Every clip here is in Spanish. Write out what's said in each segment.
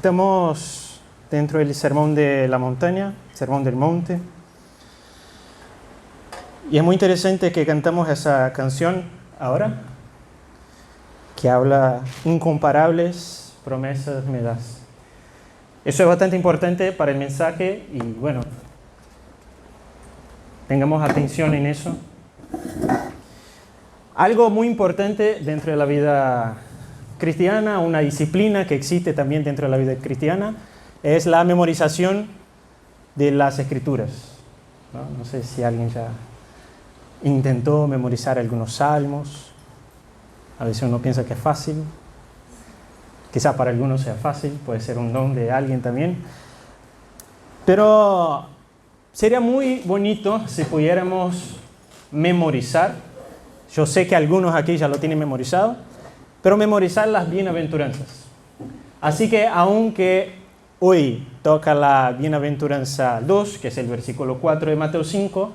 Estamos dentro del Sermón de la Montaña, Sermón del Monte. Y es muy interesante que cantamos esa canción ahora, que habla incomparables promesas me das. Eso es bastante importante para el mensaje y bueno, tengamos atención en eso. Algo muy importante dentro de la vida cristiana, una disciplina que existe también dentro de la vida cristiana, es la memorización de las Escrituras. No sé si alguien ya intentó memorizar algunos salmos. A veces uno piensa que es fácil. Quizá para algunos sea fácil, puede ser un don de alguien también. Pero sería muy bonito si pudiéramos memorizar. Yo sé que algunos aquí ya lo tienen memorizado, pero memorizar las bienaventuranzas. Así que aunque hoy toca la bienaventuranza 2, que es el versículo 4 de Mateo 5,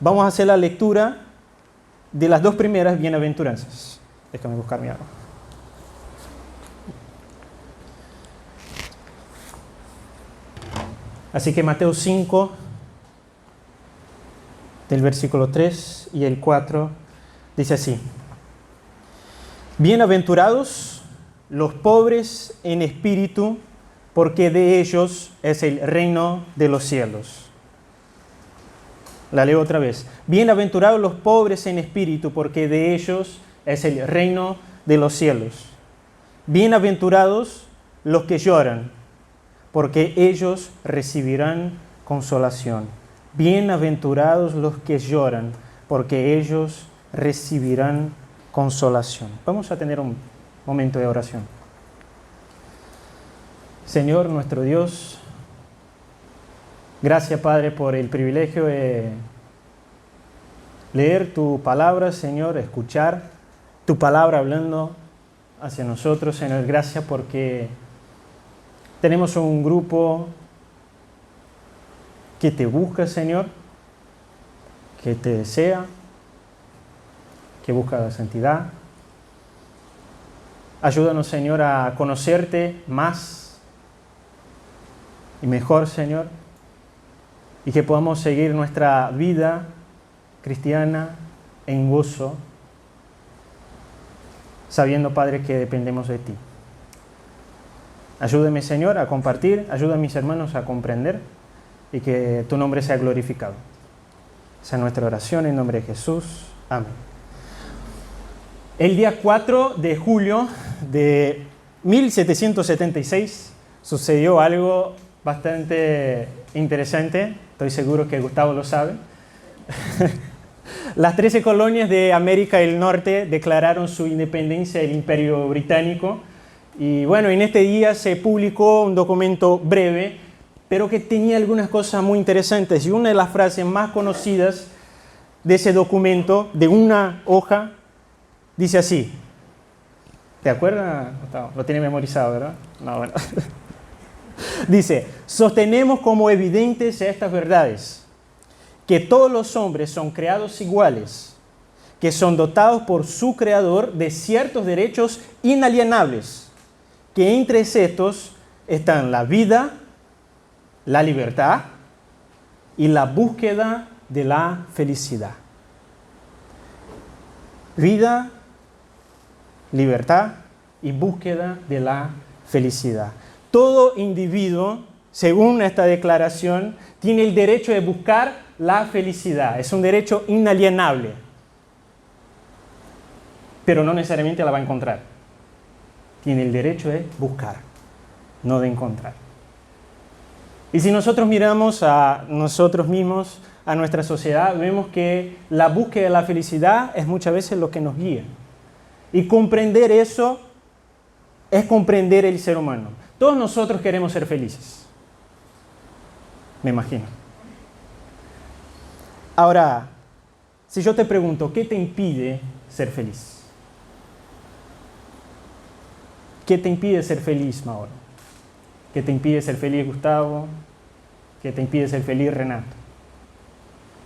vamos a hacer la lectura de las dos primeras bienaventuranzas. Déjame buscar mi agua. Así que Mateo 5, del versículo 3 y el 4, dice así: Bienaventurados los pobres en espíritu, porque de ellos es el reino de los cielos. La leo otra vez. Bienaventurados los pobres en espíritu, porque de ellos es el reino de los cielos. Bienaventurados los que lloran, porque ellos recibirán consolación. Bienaventurados los que lloran, porque ellos recibirán consolación. Vamos a tener un momento de oración. Señor nuestro Dios, gracias Padre por el privilegio de leer tu palabra, Señor, escuchar tu palabra hablando hacia nosotros, Señor. Gracias porque tenemos un grupo que te busca, Señor, que te desea, que busca la santidad. Ayúdanos, Señor, a conocerte más y mejor, Señor, y que podamos seguir nuestra vida cristiana en gozo, sabiendo, Padre, que dependemos de ti. Ayúdame, Señor, a compartir, ayuda a mis hermanos a comprender y que tu nombre sea glorificado. Esa es nuestra oración en nombre de Jesús. Amén. El día 4 de julio de 1776 sucedió algo bastante interesante. Estoy seguro que Gustavo lo sabe. Las 13 colonias de América del Norte declararon su independencia del Imperio Británico. Y bueno, en este día se publicó un documento breve, pero que tenía algunas cosas muy interesantes. Y una de las frases más conocidas de ese documento, de una hoja, dice así. ¿Te acuerdas? Lo tiene memorizado, ¿verdad? No, bueno. Dice: sostenemos como evidentes estas verdades, que todos los hombres son creados iguales, que son dotados por su Creador de ciertos derechos inalienables, que entre estos están la vida, la libertad y la búsqueda de la felicidad. Vida, libertad y búsqueda de la felicidad. Todo individuo, según esta declaración, tiene el derecho de buscar la felicidad. Es un derecho inalienable, pero no necesariamente la va a encontrar. Tiene el derecho de buscar, no de encontrar. Y si nosotros miramos a nosotros mismos, a nuestra sociedad, vemos que la búsqueda de la felicidad es muchas veces lo que nos guía. Y comprender eso es comprender el ser humano. Todos nosotros queremos ser felices, me imagino. Ahora, si yo te pregunto, ¿qué te impide ser feliz? ¿Qué te impide ser feliz, Mauro? ¿Qué te impide ser feliz, Gustavo? ¿Qué te impide ser feliz, Renato?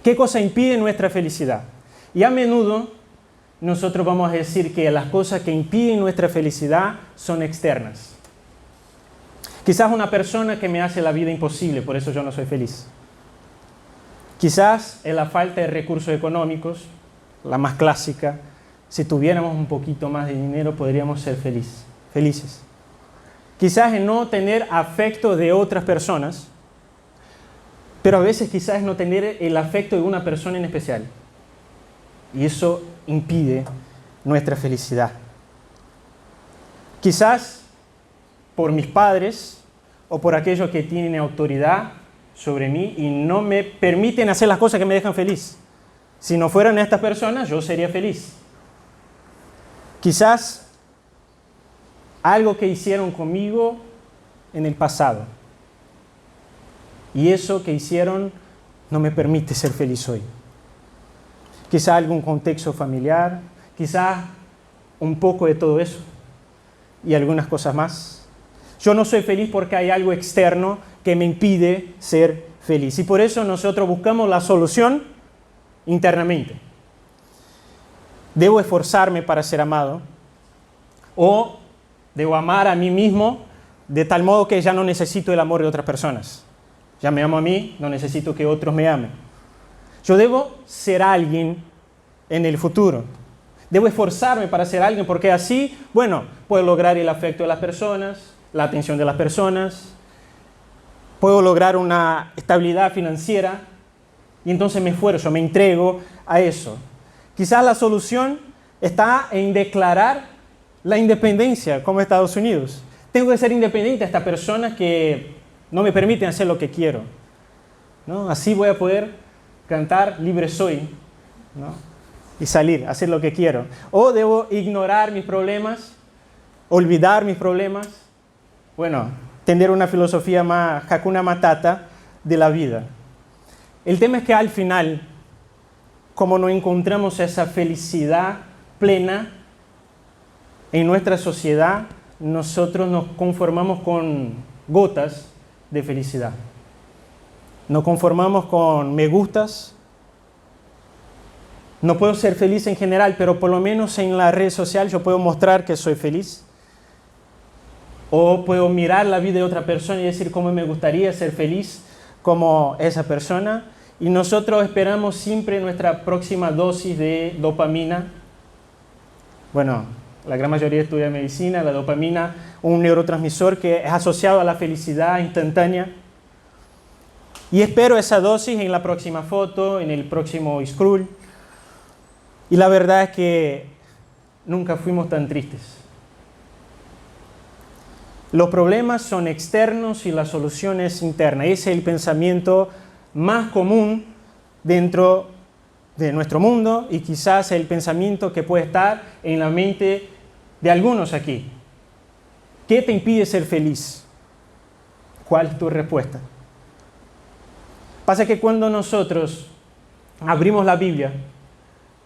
¿Qué cosa impide nuestra felicidad? Y a menudo nosotros vamos a decir que las cosas que impiden nuestra felicidad son externas. Quizás una persona que me hace la vida imposible, por eso yo no soy feliz. Quizás es la falta de recursos económicos, la más clásica. Si tuviéramos un poquito más de dinero podríamos ser felices. Quizás es no tener afecto de otras personas, pero a veces quizás es no tener el afecto de una persona en especial. Y eso impide nuestra felicidad. Quizás por mis padres o por aquellos que tienen autoridad sobre mí y no me permiten hacer las cosas que me dejan feliz. Si no fueran estas personas, yo sería feliz. Quizás algo que hicieron conmigo en el pasado. Y eso que hicieron no me permite ser feliz hoy. Quizás algún contexto familiar, quizás un poco de todo eso y algunas cosas más. Yo no soy feliz porque hay algo externo que me impide ser feliz. Y por eso nosotros buscamos la solución internamente. ¿Debo esforzarme para ser amado? ¿O debo amar a mí mismo de tal modo que ya no necesito el amor de otras personas? Ya me amo a mí, no necesito que otros me amen. Yo debo ser alguien en el futuro. Debo esforzarme para ser alguien porque así, bueno, puedo lograr el afecto de las personas, la atención de las personas, puedo lograr una estabilidad financiera y entonces me esfuerzo, me entrego a eso. Quizás la solución está en declarar la independencia como Estados Unidos. Tengo que ser independiente a estas personas que no me permiten hacer lo que quiero, ¿no? Así voy a poder cantar libre soy, ¿no? Y salir, hacer lo que quiero. O debo ignorar mis problemas, olvidar mis problemas. Bueno, tener una filosofía más Hakuna Matata de la vida. El tema es que al final, como no encontramos esa felicidad plena en nuestra sociedad, nosotros nos conformamos con gotas de felicidad. Nos conformamos con me gustas. No puedo ser feliz en general, pero por lo menos en la red social yo puedo mostrar que soy feliz. O puedo mirar la vida de otra persona y decir cómo me gustaría ser feliz como esa persona. Y nosotros esperamos siempre nuestra próxima dosis de dopamina. Bueno, la gran mayoría estudia medicina, la dopamina, un neurotransmisor que es asociado a la felicidad instantánea. Y espero esa dosis en la próxima foto, en el próximo scroll. Y la verdad es que nunca fuimos tan tristes. Los problemas son externos y la solución es interna. Ese es el pensamiento más común dentro de nuestro mundo y quizás el pensamiento que puede estar en la mente de algunos aquí. ¿Qué te impide ser feliz? ¿Cuál es tu respuesta? Pasa que cuando nosotros abrimos la Biblia,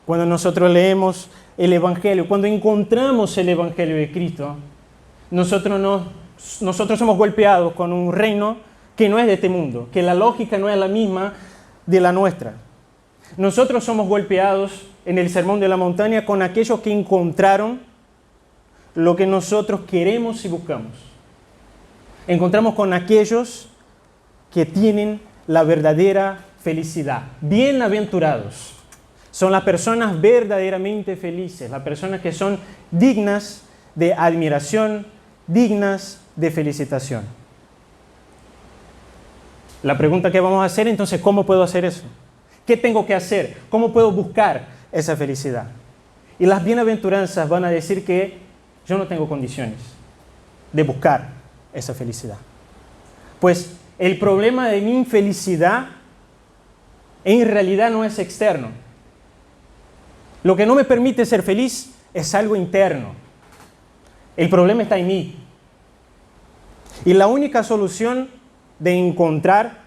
cuando nosotros leemos el Evangelio, cuando encontramos el Evangelio de Cristo, nosotros somos golpeados con un reino que no es de este mundo, que la lógica no es la misma de la nuestra. Nosotros somos golpeados en el Sermón de la Montaña con aquellos que encontraron lo que nosotros queremos y buscamos. Encontramos con aquellos que tienen la verdadera felicidad. Bienaventurados son las personas verdaderamente felices, las personas que son dignas de admiración, dignas de felicitación. La pregunta que vamos a hacer entonces, ¿cómo puedo hacer eso? ¿Qué tengo que hacer? ¿Cómo puedo buscar esa felicidad? Y las bienaventuranzas van a decir que yo no tengo condiciones de buscar esa felicidad. Pues el problema de mi infelicidad en realidad no es externo. Lo que no me permite ser feliz es algo interno. El problema está en mí. Y la única solución de encontrar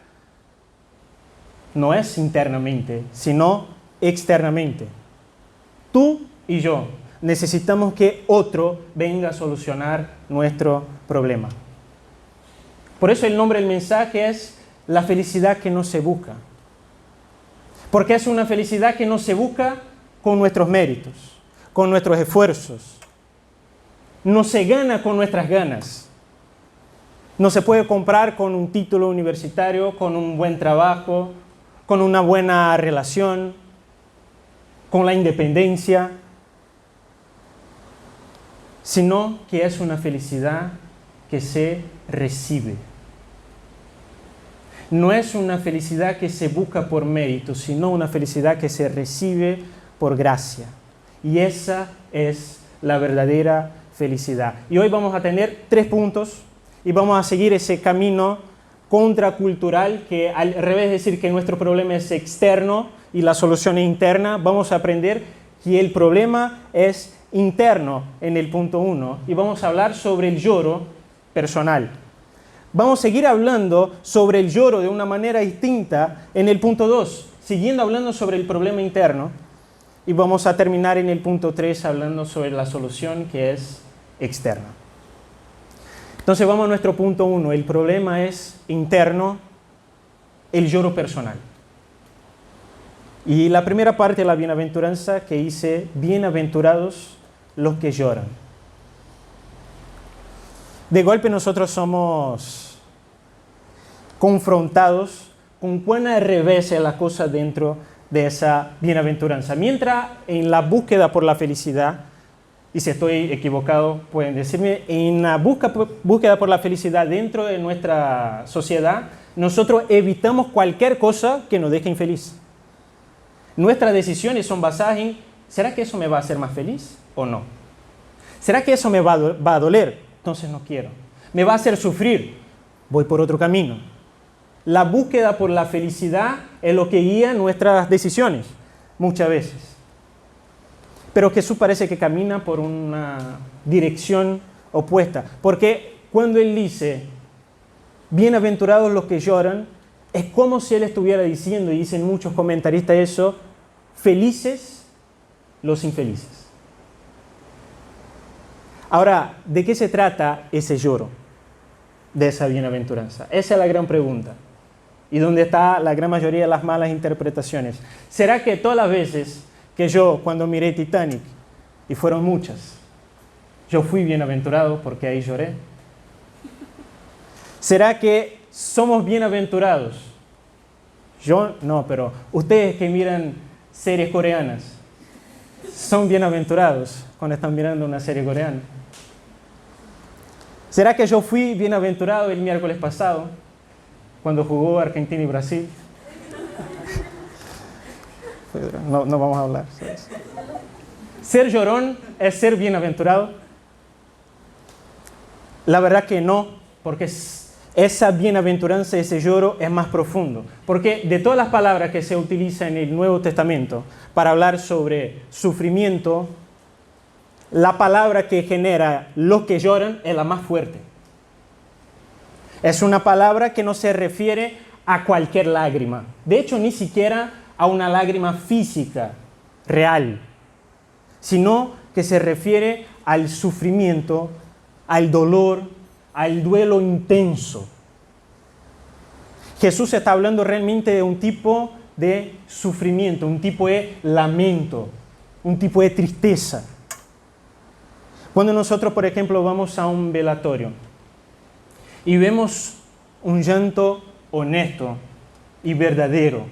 no es internamente, sino externamente. Tú y yo necesitamos que otro venga a solucionar nuestro problema. Por eso el nombre del mensaje es la felicidad que no se busca. Porque es una felicidad que no se busca con nuestros méritos, con nuestros esfuerzos. No se gana con nuestras ganas. No se puede comprar con un título universitario, con un buen trabajo, con una buena relación, con la independencia, sino que es una felicidad que se recibe. No es una felicidad que se busca por mérito, sino una felicidad que se recibe por gracia. Y esa es la verdadera felicidad. Y hoy vamos a tener 3 puntos y vamos a seguir ese camino contracultural que, al revés de decir que nuestro problema es externo y la solución es interna, vamos a aprender que el problema es interno en el punto 1 y vamos a hablar sobre el lloro personal. Vamos a seguir hablando sobre el lloro de una manera distinta en el punto 2, siguiendo hablando sobre el problema interno, y vamos a terminar en el punto 3 hablando sobre la solución que es externa. Entonces vamos a nuestro punto 1, el problema es interno, el lloro personal. Y la primera parte de la bienaventuranza que dice, bienaventurados los que lloran. De golpe nosotros somos confrontados con cuán al revés es la cosa dentro de esa bienaventuranza. Mientras en la búsqueda por la felicidad, y si estoy equivocado pueden decirme, en la búsqueda por la felicidad dentro de nuestra sociedad, nosotros evitamos cualquier cosa que nos deje infeliz. Nuestras decisiones son basadas en, ¿será que eso me va a hacer más feliz o no? ¿Será que eso me va a doler? Entonces no quiero. ¿Me va a hacer sufrir? Voy por otro camino. La búsqueda por la felicidad es lo que guía nuestras decisiones, muchas veces. Pero Jesús parece que camina por una dirección opuesta. Porque cuando Él dice, bienaventurados los que lloran, es como si Él estuviera diciendo, y dicen muchos comentaristas eso, felices los infelices. Ahora, ¿de qué se trata ese lloro de esa bienaventuranza? Esa es la gran pregunta. Y donde está la gran mayoría de las malas interpretaciones. ¿Será que todas las veces que yo, cuando miré Titanic, y fueron muchas, yo fui bienaventurado porque ahí lloré? ¿Será que somos bienaventurados? Yo no, pero ustedes que miran series coreanas, ¿son bienaventurados cuando están mirando una serie coreana? ¿Será que yo fui bienaventurado el miércoles pasado, cuando jugó Argentina y Brasil? No vamos a hablar sobre eso. ¿Ser llorón es ser bienaventurado? La verdad que no, porque esa bienaventuranza, ese lloro es más profundo. Porque de todas las palabras que se utilizan en el Nuevo Testamento para hablar sobre sufrimiento, la palabra que genera los que lloran es la más fuerte. Es una palabra que no se refiere a cualquier lágrima. De hecho, ni siquiera a una lágrima física, real, sino que se refiere al sufrimiento, al dolor, al duelo intenso. Jesús está hablando realmente de un tipo de sufrimiento, un tipo de lamento, un tipo de tristeza. Cuando nosotros, por ejemplo, vamos a un velatorio y vemos un llanto honesto y verdadero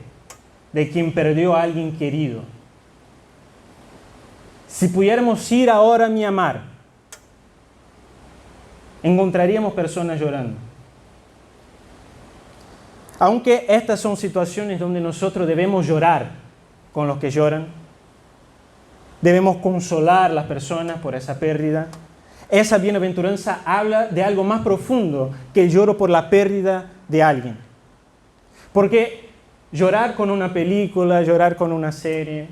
de quien perdió a alguien querido. Si pudiéramos ir ahora a Myanmar, encontraríamos personas llorando. Aunque estas son situaciones donde nosotros debemos llorar con los que lloran, debemos consolar a las personas por esa pérdida, esa bienaventuranza habla de algo más profundo que el lloro por la pérdida de alguien. Porque llorar con una película, llorar con una serie,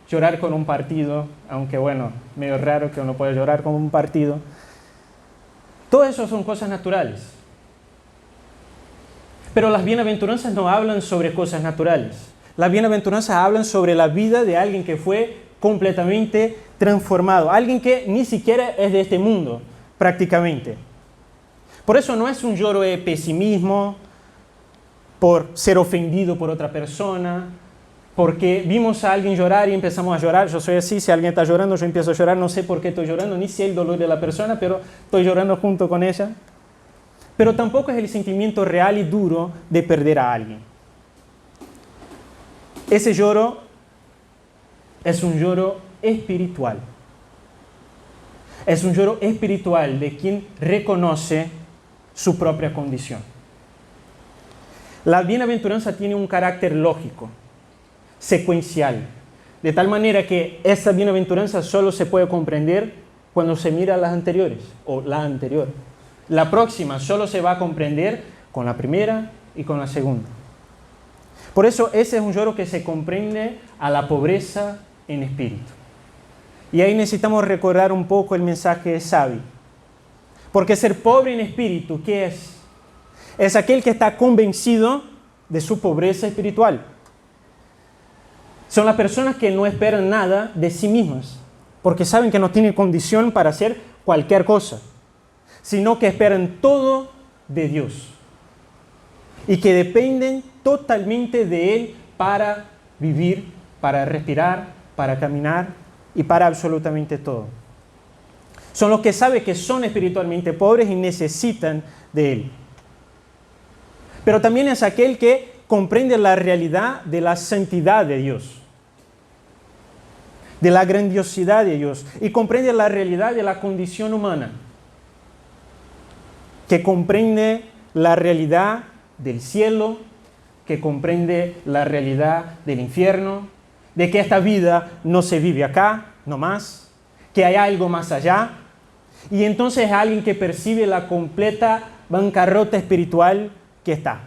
llorar con un partido, aunque bueno, medio raro que uno pueda llorar con un partido, todo eso son cosas naturales. Pero las bienaventuranzas no hablan sobre cosas naturales. Las bienaventuranzas hablan sobre la vida de alguien que fue completamente transformado, alguien que ni siquiera es de este mundo, prácticamente. Por eso no es un lloro de pesimismo, por ser ofendido por otra persona, porque vimos a alguien llorar y empezamos a llorar. Yo soy así, si alguien está llorando, yo empiezo a llorar, no sé por qué estoy llorando, ni sé el dolor de la persona, pero estoy llorando junto con ella. pero tampoco es el sentimiento real y duro de perder a alguien. Ese lloro es un lloro espiritual. Es un lloro espiritual de quien reconoce su propia condición. La bienaventuranza tiene un carácter lógico, secuencial, de tal manera que esta bienaventuranza solo se puede comprender cuando se mira las anteriores o la anterior. La próxima solo se va a comprender con la primera y con la segunda. Por eso ese es un lloro que se comprende a la pobreza en espíritu. Y ahí necesitamos recordar un poco el mensaje de Xavi. Porque ser pobre en espíritu, ¿qué es? Es aquel que está convencido de su pobreza espiritual. Son las personas que no esperan nada de sí mismas, porque saben que no tienen condición para hacer cualquier cosa, sino que esperan todo de Dios y que dependen totalmente de Él para vivir, para respirar, para caminar y para absolutamente todo. Son los que saben que son espiritualmente pobres y necesitan de Él. Pero también es aquel que comprende la realidad de la santidad de Dios, de la grandiosidad de Dios, y comprende la realidad de la condición humana, que comprende la realidad del cielo, que comprende la realidad del infierno, de que esta vida no se vive acá, no más, que hay algo más allá, y entonces es alguien que percibe la completa bancarrota espiritual que está.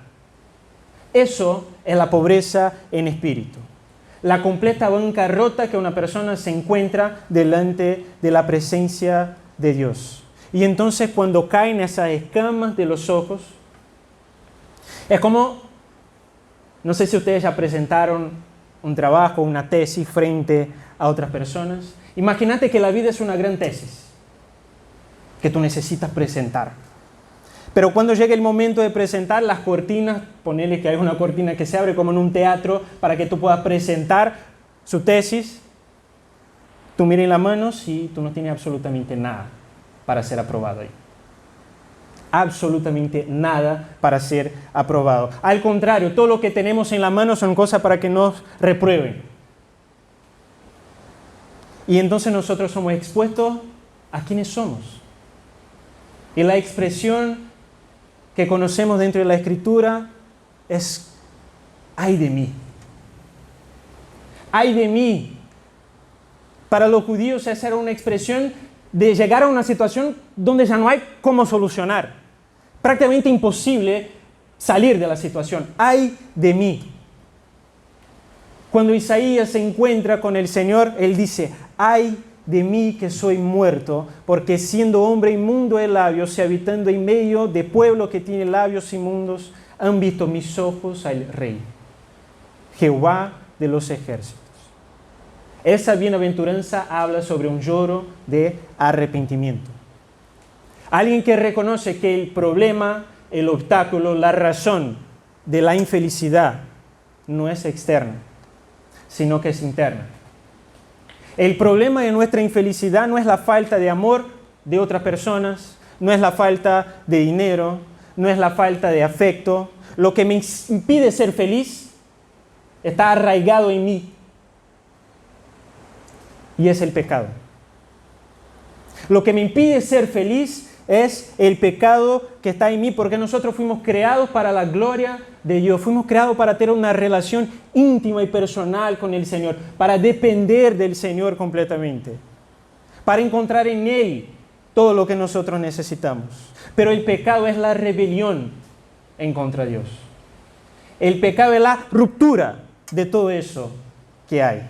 Eso es la pobreza en espíritu. La completa bancarrota que una persona se encuentra delante de la presencia de Dios. Y entonces cuando caen esas escamas de los ojos, es como, no sé si ustedes ya presentaron un trabajo, una tesis frente a otras personas. Imagínate que la vida es una gran tesis que tú necesitas presentar. Pero cuando llega el momento de presentar las cortinas, ponele que hay una cortina que se abre como en un teatro para que tú puedas presentar su tesis, tú miras las manos y tú no tienes absolutamente nada para ser aprobado ahí. Absolutamente nada para ser aprobado. Al contrario, todo lo que tenemos en la mano son cosas para que nos reprueben. Y entonces nosotros somos expuestos a quienes somos. Y la expresión que conocemos dentro de la Escritura es ¡ay de mí! ¡Ay de mí! Para los judíos esa era una expresión de llegar a una situación donde ya no hay cómo solucionar. Prácticamente imposible salir de la situación. ¡Ay de mí! Cuando Isaías se encuentra con el Señor, él dice, ¡ay de mí que soy muerto, porque siendo hombre inmundo de labios y habitando en medio de pueblo que tiene labios inmundos, han visto mis ojos al Rey, Jehová de los ejércitos. Esa bienaventuranza habla sobre un lloro de arrepentimiento. Alguien que reconoce que el problema, el obstáculo, la razón de la infelicidad no es externa, sino que es interna. El problema de nuestra infelicidad no es la falta de amor de otras personas, no es la falta de dinero, no es la falta de afecto. Lo que me impide ser feliz está arraigado en mí y es el pecado. Lo que me impide ser feliz es el pecado que está en mí, porque nosotros fuimos creados para la gloria de Dios. Fuimos creados para tener una relación íntima y personal con el Señor, para depender del Señor completamente, para encontrar en Él todo lo que nosotros necesitamos. Pero el pecado es la rebelión en contra de Dios. El pecado es la ruptura de todo eso que hay.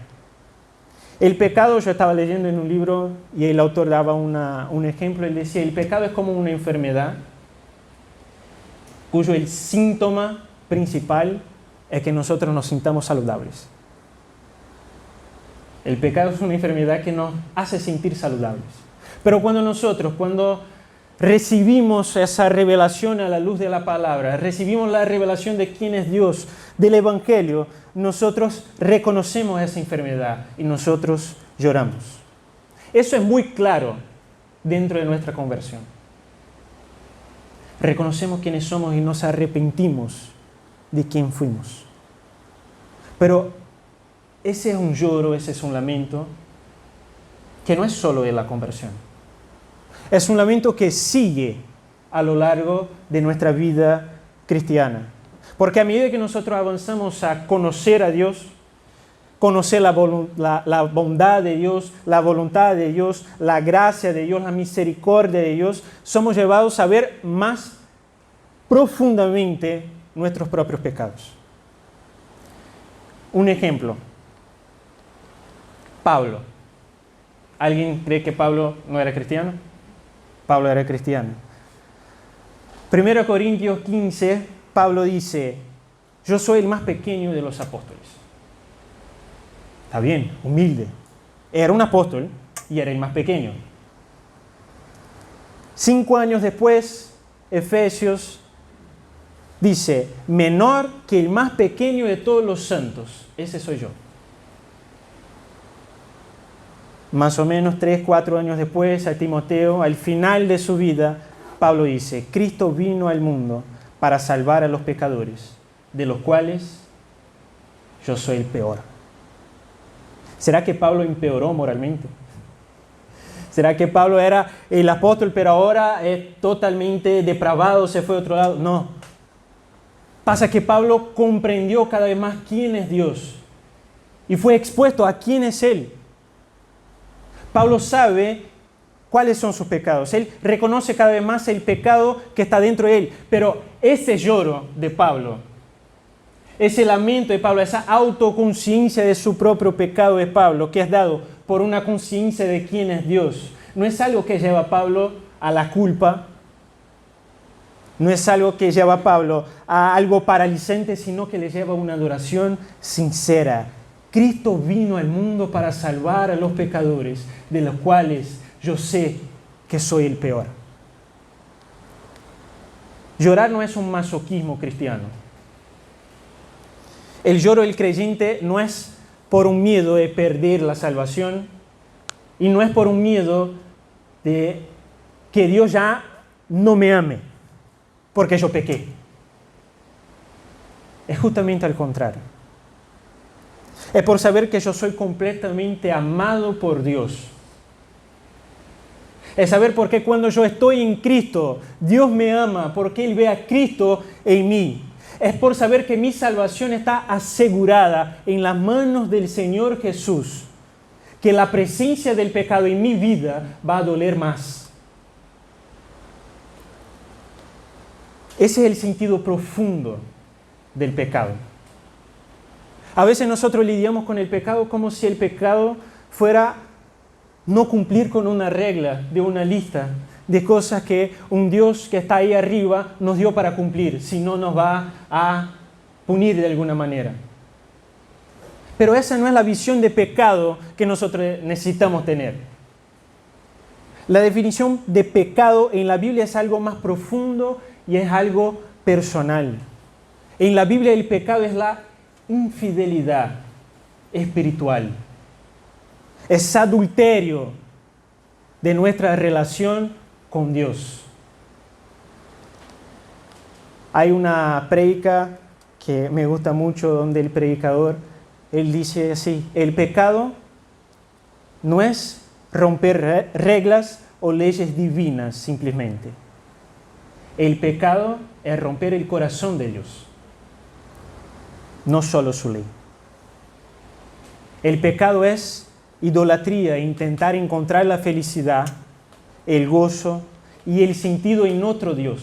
El pecado, yo estaba leyendo en un libro y el autor daba un ejemplo, él decía, el pecado es como una enfermedad cuyo el síntoma principal es que nosotros nos sintamos saludables. El pecado es una enfermedad que nos hace sentir saludables. Pero cuando recibimos esa revelación a la luz de la palabra, recibimos la revelación de quién es Dios, del Evangelio, nosotros reconocemos esa enfermedad y nosotros lloramos. Eso es muy claro dentro de nuestra conversión. reconocemos quiénes somos y nos arrepentimos de quién fuimos. Pero ese es un lloro, ese es un lamento que no es solo de la conversión. Es un lamento que sigue a lo largo de nuestra vida cristiana. Porque a medida que nosotros avanzamos a conocer a Dios, conocer la bondad de Dios, la voluntad de Dios, la gracia de Dios, la misericordia de Dios, somos llevados a ver más profundamente nuestros propios pecados. Un ejemplo. Pablo. ¿Alguien cree que Pablo no era cristiano? Pablo era cristiano. 1 Corintios 15, Pablo dice, yo soy el más pequeño de los apóstoles. Está bien, humilde. Era un apóstol y era el más pequeño. 5 años después, Efesios dice, menor que el más pequeño de todos los santos. Ese soy yo. Más o menos 3, 4 años después, a Timoteo, al final de su vida, Pablo dice, Cristo vino al mundo para salvar a los pecadores, de los cuales yo soy el peor. ¿Será que Pablo empeoró moralmente? ¿Será que Pablo era el apóstol, pero ahora es totalmente depravado, se fue a otro lado? No. Pasa que Pablo comprendió cada vez más quién es Dios y fue expuesto a quién es Él. Pablo sabe cuáles son sus pecados. Él reconoce cada vez más el pecado que está dentro de él. Pero ese lloro de Pablo, ese lamento de Pablo, esa autoconciencia de su propio pecado de Pablo, que es dado por una conciencia de quién es Dios, no es algo que lleva a Pablo a la culpa, no es algo que lleva a Pablo a algo paralizante, sino que le lleva a una adoración sincera. Cristo vino al mundo para salvar a los pecadores, de los cuales yo sé que soy el peor. Llorar no es un masoquismo cristiano. El lloro del creyente no es por un miedo de perder la salvación y no es por un miedo de que Dios ya no me ame porque yo pequé. Es justamente al contrario. Es por saber que yo soy completamente amado por Dios. Es saber por qué cuando yo estoy en Cristo, Dios me ama, porque Él ve a Cristo en mí. Es por saber que mi salvación está asegurada en las manos del Señor Jesús, que la presencia del pecado en mi vida va a doler más. Ese es el sentido profundo del pecado. A veces nosotros lidiamos con el pecado como si el pecado fuera no cumplir con una regla de una lista de cosas que un Dios que está ahí arriba nos dio para cumplir, si no nos va a punir de alguna manera. Pero esa no es la visión de pecado que nosotros necesitamos tener. La definición de pecado en la Biblia es algo más profundo y es algo personal. En la Biblia el pecado es la infidelidad espiritual. Es adulterio de nuestra relación con Dios. Hay una prédica que me gusta mucho donde el predicador, él dice así, el pecado no es romper reglas o leyes divinas simplemente. El pecado es romper el corazón de Dios, no solo su ley. El pecado es idolatría, intentar encontrar la felicidad, el gozo y el sentido en otro Dios.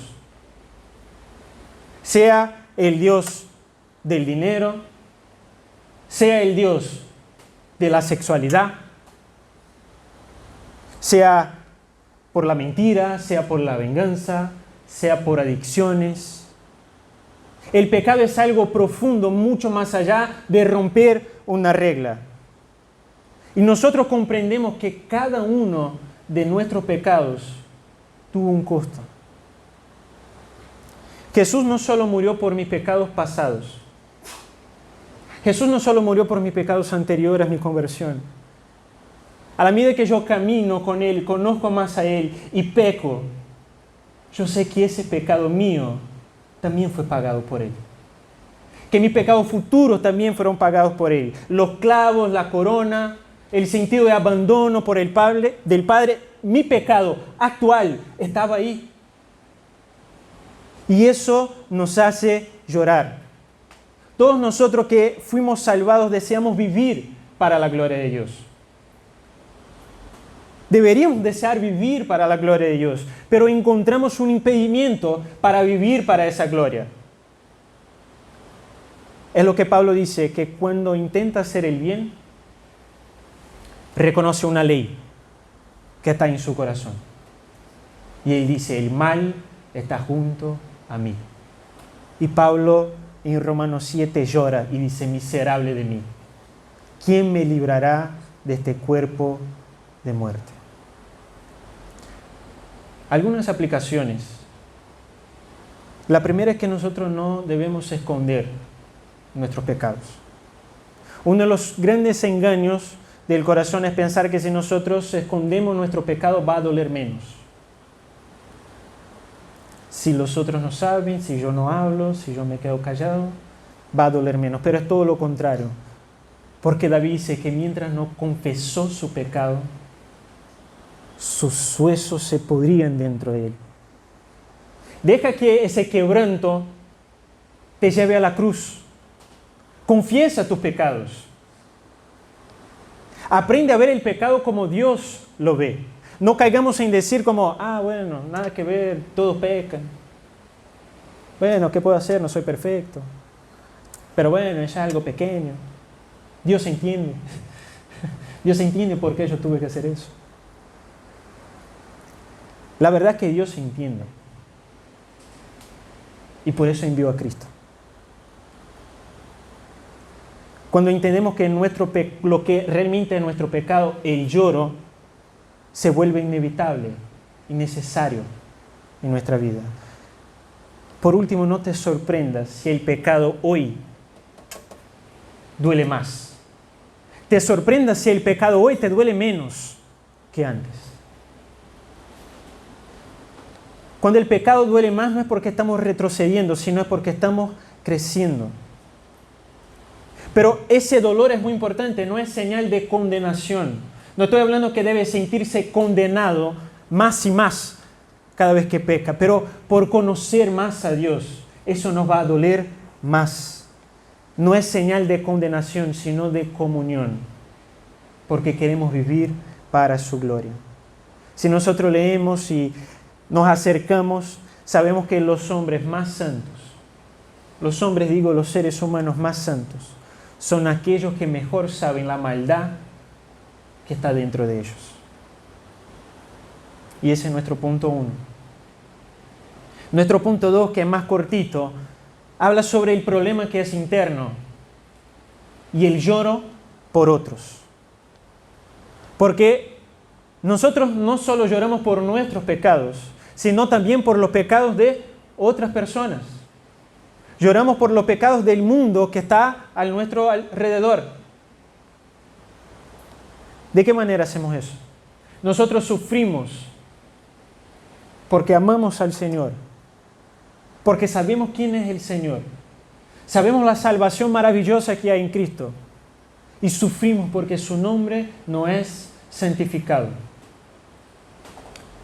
Sea el Dios del dinero, sea el Dios de la sexualidad, sea por la mentira, sea por la venganza, sea por adicciones. El pecado es algo profundo, mucho más allá de romper una regla. Y nosotros comprendemos que cada uno de nuestros pecados tuvo un costo. Jesús no solo murió por mis pecados pasados. Jesús no solo murió por mis pecados anteriores a mi conversión. A la medida que yo camino con Él, conozco más a Él y peco, yo sé que ese pecado mío también fue pagado por Él. Que mis pecados futuros también fueron pagados por Él. Los clavos, la corona, el sentido de abandono por el Padre, del Padre, mi pecado actual estaba ahí. Y eso nos hace llorar. Todos nosotros que fuimos salvados deseamos vivir para la gloria de Dios. Deberíamos desear vivir para la gloria de Dios, pero encontramos un impedimento para vivir para esa gloria. Es lo que Pablo dice, que cuando intenta hacer el bien, reconoce una ley que está en su corazón. Y él dice, el mal está junto a mí. Y Pablo en Romanos 7 llora y dice, miserable de mí, ¿quién me librará de este cuerpo de muerte? Algunas aplicaciones. La primera es que nosotros no debemos esconder nuestros pecados. Uno de los grandes engaños del corazón es pensar que si nosotros escondemos nuestro pecado va a doler menos. Si los otros no saben, si yo no hablo, si yo me quedo callado, va a doler menos. Pero es todo lo contrario. Porque David dice que mientras no confesó su pecado, sus huesos se podrían dentro de él. Deja que ese quebranto te lleve a la cruz. Confiesa tus pecados. Aprende a ver el pecado como Dios lo ve. No caigamos en decir como, bueno, nada que ver, todos pecan. Bueno, ¿qué puedo hacer? No soy perfecto. Pero bueno, es algo pequeño. Dios entiende. Dios entiende por qué yo tuve que hacer eso. La verdad es que Dios entiende. Y por eso envió a Cristo. Cuando entendemos que lo que realmente es nuestro pecado, el lloro, se vuelve inevitable y necesario en nuestra vida. Por último, no te sorprendas si el pecado hoy duele más. Te sorprendas si el pecado hoy te duele menos que antes. Cuando el pecado duele más no es porque estamos retrocediendo, sino es porque estamos creciendo. Pero ese dolor es muy importante, no es señal de condenación. No estoy hablando que debe sentirse condenado más y más cada vez que peca, pero por conocer más a Dios, eso nos va a doler más. No es señal de condenación, sino de comunión, porque queremos vivir para su gloria. Si nosotros leemos y nos acercamos, sabemos que los hombres más santos, los seres humanos más santos, son aquellos que mejor saben la maldad que está dentro de ellos. Y ese es nuestro punto 1. Nuestro punto 2, que es más cortito, habla sobre el problema que es interno y el lloro por otros. Porque nosotros no solo lloramos por nuestros pecados, sino también por los pecados de otras personas. Lloramos por los pecados del mundo que está a nuestro alrededor. ¿De qué manera hacemos eso? Nosotros sufrimos porque amamos al Señor, porque sabemos quién es el Señor, sabemos la salvación maravillosa que hay en Cristo y sufrimos porque su nombre no es santificado.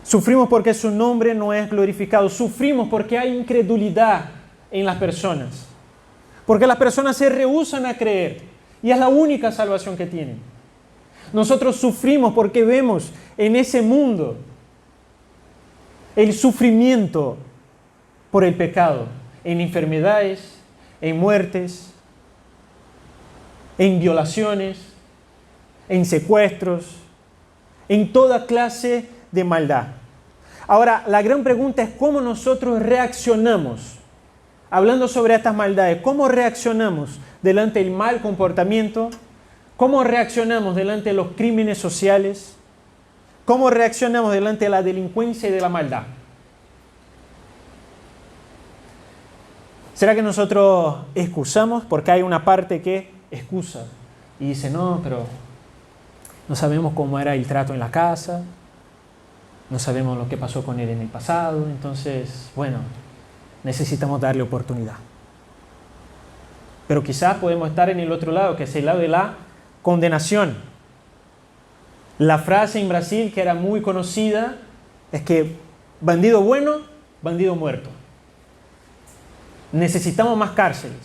Sufrimos porque su nombre no es glorificado. Sufrimos porque hay incredulidad en las personas, porque las personas se rehúsan a creer y es la única salvación que tienen. Nosotros sufrimos porque vemos en ese mundo el sufrimiento por el pecado, en enfermedades, en muertes, en violaciones, en secuestros, en toda clase de maldad. Ahora, la gran pregunta es cómo nosotros reaccionamos. Hablando sobre estas maldades, ¿cómo reaccionamos delante del mal comportamiento? ¿Cómo reaccionamos delante de los crímenes sociales? ¿Cómo reaccionamos delante de la delincuencia y de la maldad? ¿Será que nosotros excusamos? Porque hay una parte que excusa y dice, no, pero no sabemos cómo era el trato en la casa, No sabemos lo que pasó con él en el pasado, entonces, bueno, necesitamos darle oportunidad. Pero quizás podemos estar en el otro lado, que es el lado de la condenación. La frase en Brasil que era muy conocida es que bandido bueno, bandido muerto. Necesitamos más cárceles.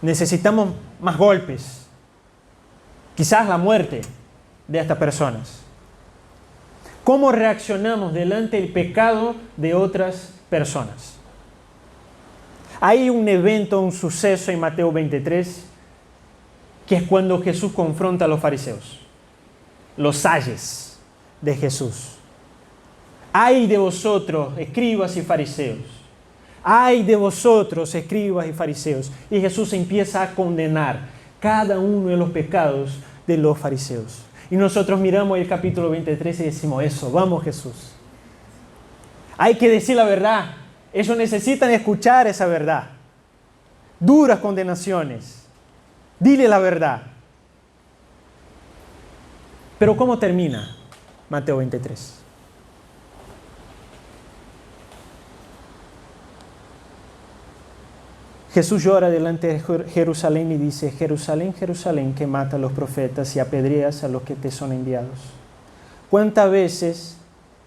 Necesitamos más golpes. Quizás la muerte de estas personas. ¿Cómo reaccionamos delante del pecado de otras personas? Hay un evento, un suceso en Mateo 23, que es cuando Jesús confronta a los fariseos, los sayes de Jesús. ¡Ay de vosotros, escribas y fariseos! ¡Ay de vosotros, escribas y fariseos! Y Jesús empieza a condenar cada uno de los pecados de los fariseos. Y nosotros miramos el capítulo 23 y decimos, eso, vamos Jesús. Hay que decir la verdad. Ellos necesitan escuchar esa verdad. Duras condenaciones. Dile la verdad. Pero ¿cómo termina Mateo 23? Jesús llora delante de Jerusalén y dice, Jerusalén, Jerusalén, que mata a los profetas y apedreas a los que te son enviados. ¿Cuántas veces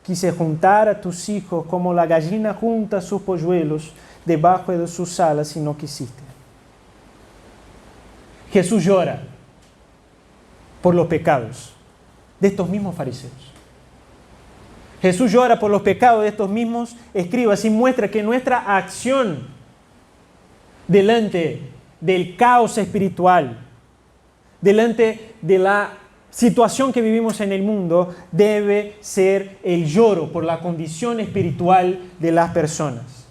quise juntar a tus hijos como la gallina junta sus polluelos debajo de sus alas y no quisiste? Jesús llora por los pecados de estos mismos fariseos. Jesús llora por los pecados de estos mismos escribas y muestra que nuestra acción delante del caos espiritual, delante de la situación que vivimos en el mundo, debe ser el lloro por la condición espiritual de las personas.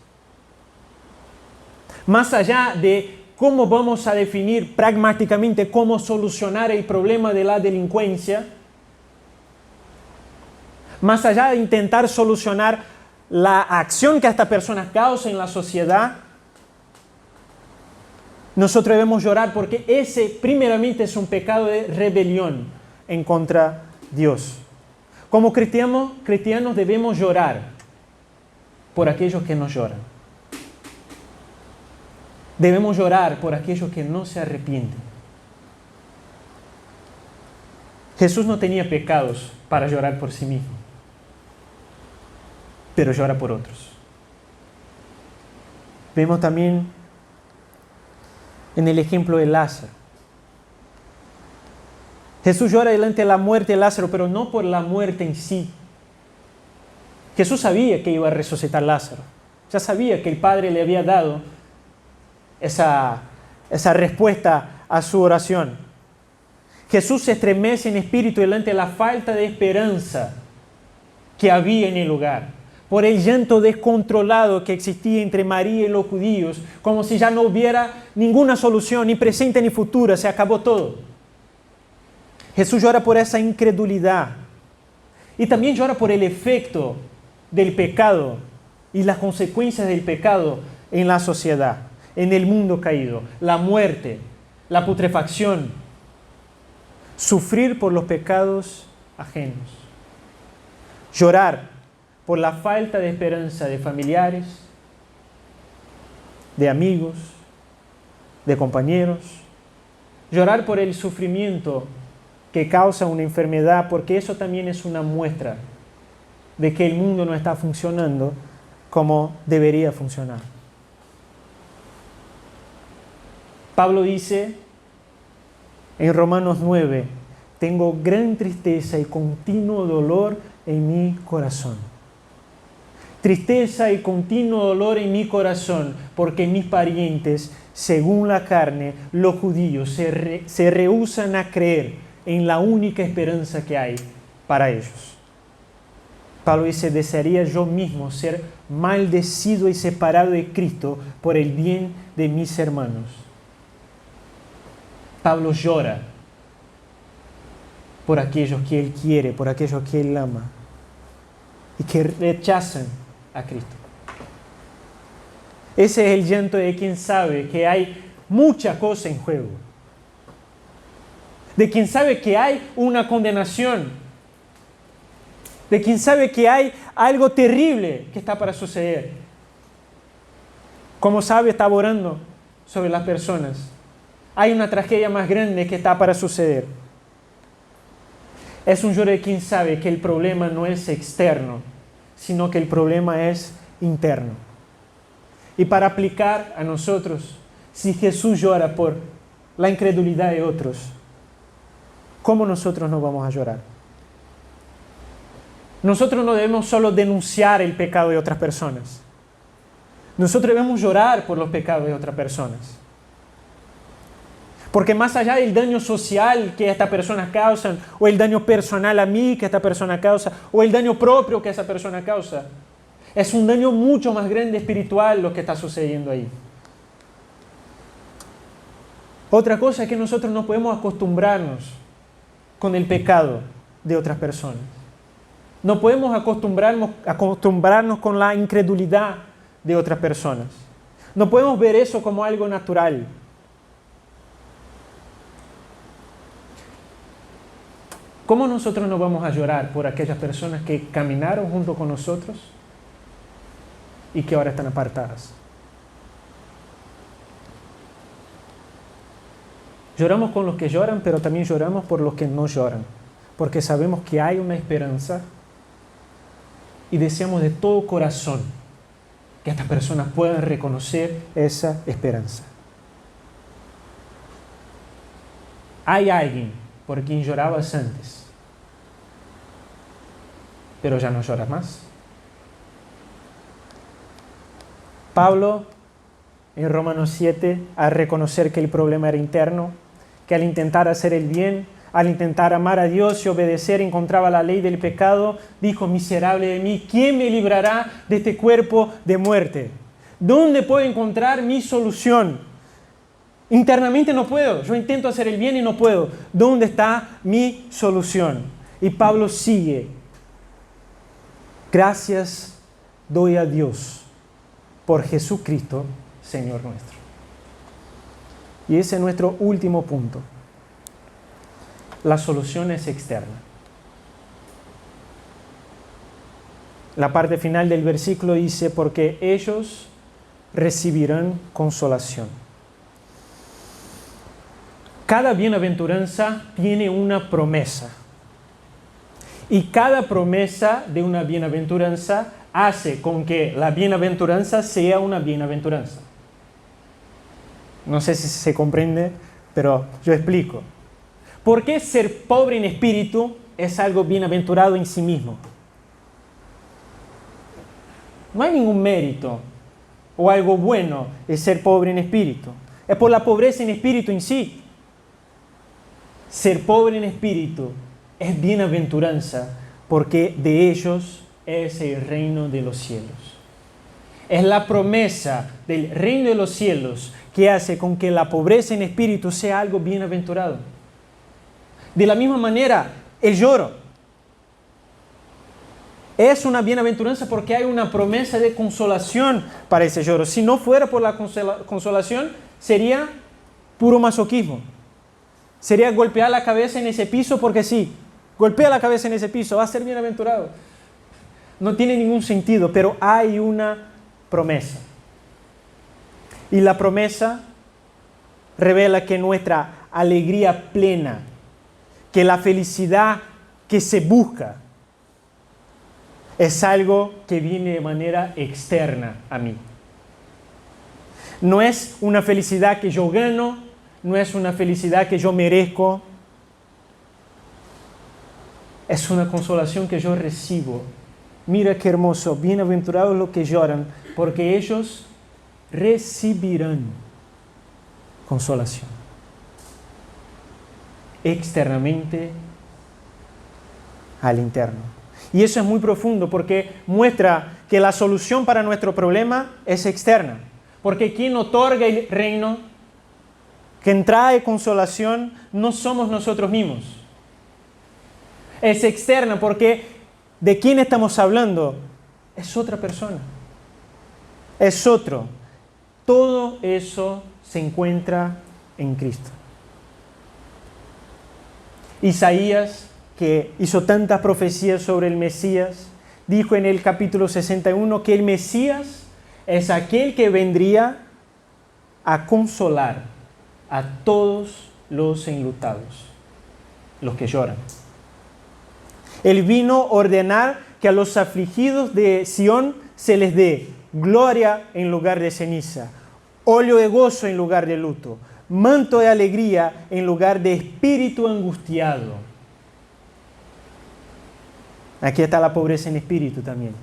Más allá de cómo vamos a definir pragmáticamente cómo solucionar el problema de la delincuencia, más allá de intentar solucionar la acción que estas personas causan en la sociedad, nosotros debemos llorar porque ese primeramente es un pecado de rebelión en contra de Dios. Como cristianos debemos llorar por aquellos que nos lloran. Debemos llorar por aquellos que no se arrepienten. Jesús no tenía pecados para llorar por sí mismo, pero llora por otros. Vemos también en el ejemplo de Lázaro. Jesús llora delante de la muerte de Lázaro, pero no por la muerte en sí. Jesús sabía que iba a resucitar Lázaro. Ya sabía que el Padre le había dado esa respuesta a su oración. Jesús se estremece en espíritu delante de la falta de esperanza que había en el lugar, por el llanto descontrolado que existía entre María y los judíos, como si ya no hubiera ninguna solución, ni presente ni futura, se acabó todo. Jesús llora por esa incredulidad y también llora por el efecto del pecado y las consecuencias del pecado en la sociedad, en el mundo caído, la muerte, la putrefacción, sufrir por los pecados ajenos, llorar por la falta de esperanza de familiares, de amigos, de compañeros, llorar por el sufrimiento que causa una enfermedad, porque eso también es una muestra de que el mundo no está funcionando como debería funcionar. Pablo dice en Romanos 9, tengo gran tristeza y continuo dolor en mi corazón. Tristeza y continuo dolor en mi corazón, porque mis parientes, según la carne, los judíos, se rehúsan a creer en la única esperanza que hay para ellos. Pablo dice, desearía yo mismo ser maldecido y separado de Cristo por el bien de mis hermanos. Pablo llora por aquellos que él quiere, por aquellos que él ama y que rechazan a Cristo. Ese es el llanto de quien sabe que hay mucha cosa en juego, de quien sabe que hay una condenación, de quien sabe que hay algo terrible que está para suceder. Como sabe, está orando sobre las personas. Hay una tragedia más grande que está para suceder. Es un lloro de quien sabe que el problema no es externo, sino que el problema es interno. Y para aplicar a nosotros, si Jesús llora por la incredulidad de otros, ¿cómo nosotros no vamos a llorar? Nosotros no debemos solo denunciar el pecado de otras personas. Nosotros debemos llorar por los pecados de otras personas. Porque más allá del daño social que estas personas causan, o el daño personal a mí que esta persona causa, o el daño propio que esa persona causa, es un daño mucho más grande espiritual lo que está sucediendo ahí. Otra cosa es que nosotros no podemos acostumbrarnos con el pecado de otras personas. No podemos acostumbrarnos con la incredulidad de otras personas. No podemos ver eso como algo natural. ¿Cómo nosotros no vamos a llorar por aquellas personas que caminaron junto con nosotros y que ahora están apartadas? Lloramos con los que lloran, pero también lloramos por los que no lloran, porque sabemos que hay una esperanza y deseamos de todo corazón que estas personas puedan reconocer esa esperanza. Hay alguien por quien llorabas antes, pero ya no lloras más. Pablo, en Romanos 7, al reconocer que el problema era interno, que al intentar hacer el bien, al intentar amar a Dios y obedecer, encontraba la ley del pecado, dijo: miserable de mí, ¿quién me librará de este cuerpo de muerte? ¿Dónde puedo encontrar mi solución? Internamente no puedo, yo intento hacer el bien y no puedo. ¿Dónde está mi solución? Y Pablo sigue: gracias doy a Dios por Jesucristo, Señor nuestro. Y ese es nuestro último punto. La solución es externa. La parte final del versículo dice: porque ellos recibirán consolación. Cada bienaventuranza tiene una promesa. Y cada promesa de una bienaventuranza hace con que la bienaventuranza sea una bienaventuranza. No sé si se comprende, pero yo explico. ¿Por qué ser pobre en espíritu es algo bienaventurado en sí mismo? No hay ningún mérito o algo bueno de ser pobre en espíritu. Es por la pobreza en espíritu en sí. Ser pobre en espíritu es bienaventuranza porque de ellos es el reino de los cielos. Es la promesa del reino de los cielos que hace con que la pobreza en espíritu sea algo bienaventurado. De la misma manera, el lloro es una bienaventuranza porque hay una promesa de consolación para ese lloro. Si no fuera por la consolación, sería puro masoquismo. Sería golpear la cabeza en ese piso porque sí. Golpea la cabeza en ese piso, va a ser bienaventurado. No tiene ningún sentido, pero hay una promesa. Y la promesa revela que nuestra alegría plena, que la felicidad que se busca, es algo que viene de manera externa a mí. No es una felicidad que yo gano, no es una felicidad que yo merezco. Es una consolación que yo recibo. Mira qué hermoso, bienaventurados los que lloran, porque ellos recibirán consolación. Externamente al interno. Y eso es muy profundo porque muestra que la solución para nuestro problema es externa. Porque quien otorga el reino, quien trae consolación, no somos nosotros mismos. Es externa porque ¿de quién estamos hablando? Es otra persona. Es otro. Todo eso se encuentra en Cristo. Isaías, que hizo tantas profecías sobre el Mesías, dijo en el capítulo 61 que el Mesías es aquel que vendría a consolar a todos los enlutados, los que lloran. Él vino a ordenar que a los afligidos de Sión se les dé gloria en lugar de ceniza, óleo de gozo en lugar de luto, manto de alegría en lugar de espíritu angustiado. Aquí está la pobreza en espíritu también.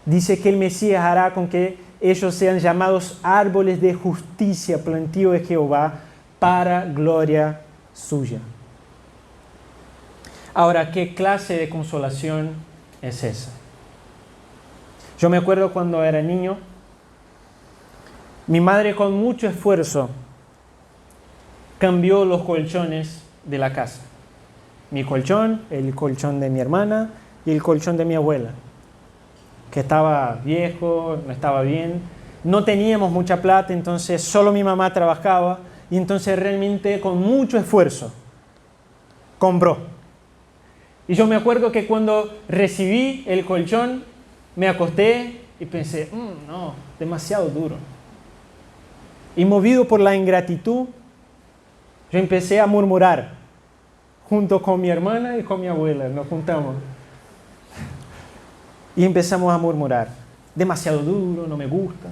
Dice que el Mesías hará con que ellos sean llamados árboles de justicia, plantío de Jehová, para gloria suya. Ahora, ¿qué clase de consolación es esa? Yo me acuerdo cuando era niño, mi madre con mucho esfuerzo cambió los colchones de la casa. Mi colchón, el colchón de mi hermana y el colchón de mi abuela, que estaba viejo, no estaba bien. No teníamos mucha plata, entonces solo mi mamá trabajaba y entonces realmente con mucho esfuerzo compró. Y yo me acuerdo que cuando recibí el colchón, me acosté y pensé, no, demasiado duro. Y movido por la ingratitud, yo empecé a murmurar, junto con mi hermana y con mi abuela, nos juntamos. Y empezamos a murmurar, demasiado duro, no me gusta.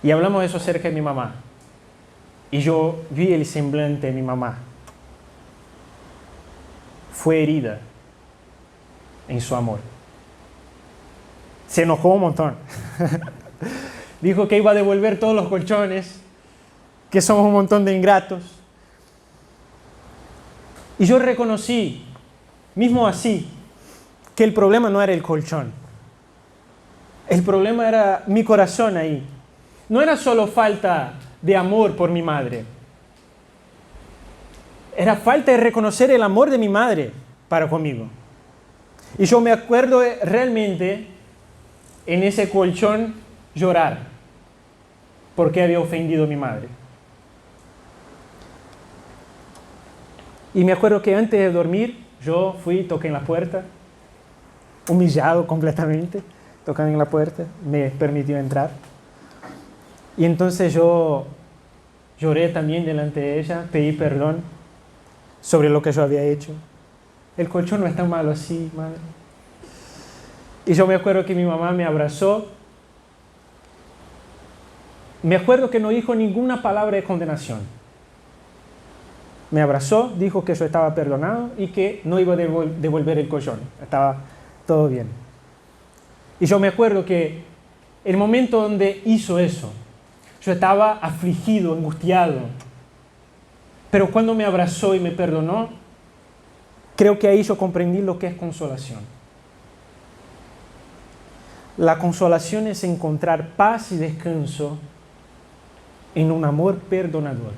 Y hablamos de eso cerca de mi mamá. Y yo vi el semblante de mi mamá. Fue herida en su amor. Se enojó un montón. Dijo que iba a devolver todos los colchones, que somos un montón de ingratos. Y yo reconocí, mismo así, que el problema no era el colchón. El problema era mi corazón ahí. No era solo falta de amor por mi madre. Era falta de reconocer el amor de mi madre para conmigo. Y yo me acuerdo realmente en ese colchón llorar porque había ofendido a mi madre. Y me acuerdo que antes de dormir yo fui, toqué en la puerta, humillado completamente, tocando en la puerta, me permitió entrar. Y entonces yo lloré también delante de ella, pedí perdón sobre lo que yo había hecho. El colchón no es tan malo así, madre. Y yo me acuerdo que mi mamá me abrazó. Me acuerdo que no dijo ninguna palabra de condenación. Me abrazó, dijo que yo estaba perdonado y que no iba a devolver el colchón. Estaba todo bien. Y yo me acuerdo que el momento donde hizo eso, yo estaba afligido, angustiado. Pero cuando me abrazó y me perdonó, creo que ahí yo comprendí lo que es consolación. La consolación es encontrar paz y descanso en un amor perdonador.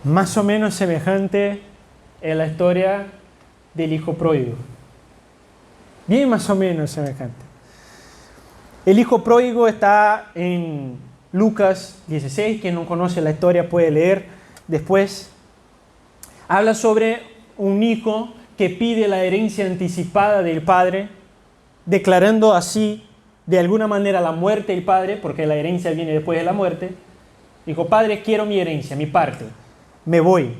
Más o menos semejante es la historia del hijo pródigo. Bien más o menos semejante. El hijo pródigo está en Lucas 16, quien no conoce la historia puede leer después. Habla sobre un hijo que pide la herencia anticipada del padre, declarando así de alguna manera la muerte del padre, porque la herencia viene después de la muerte. Dijo, padre, quiero mi herencia, mi parte, me voy.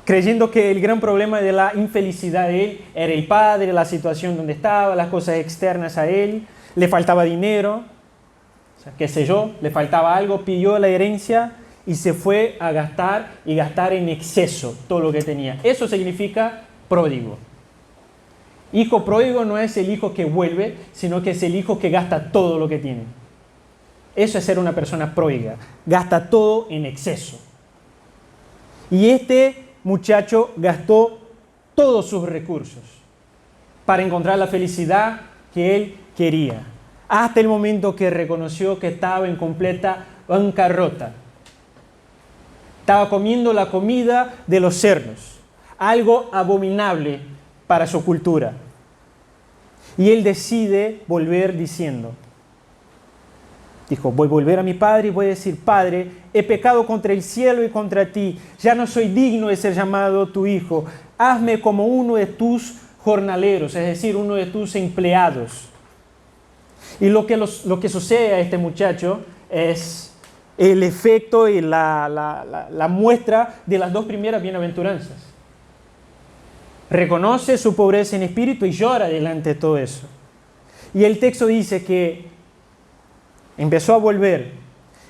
Creyendo que el gran problema de la infelicidad de él era el padre, la situación donde estaba, las cosas externas a él, le faltaba dinero, o sea, qué sé yo, le faltaba algo, pidió la herencia y se fue a gastar y gastar en exceso todo lo que tenía. Eso significa pródigo. Hijo pródigo no es el hijo que vuelve, sino que es el hijo que gasta todo lo que tiene. Eso es ser una persona pródiga, gasta todo en exceso. Y este muchacho gastó todos sus recursos para encontrar la felicidad que él quería, hasta el momento que reconoció que estaba en completa bancarrota. Estaba comiendo la comida de los cerdos, algo abominable para su cultura. Y él decide volver diciendo, Dijo, voy a volver a mi padre y voy a decir, Padre, he pecado contra el cielo y contra ti. Ya no soy digno de ser llamado tu hijo. Hazme como uno de tus jornaleros, es decir, uno de tus empleados. Y lo que sucede a este muchacho es el efecto y la muestra de las dos primeras bienaventuranzas. Reconoce su pobreza en espíritu y llora delante de todo eso. Y el texto dice que empezó a volver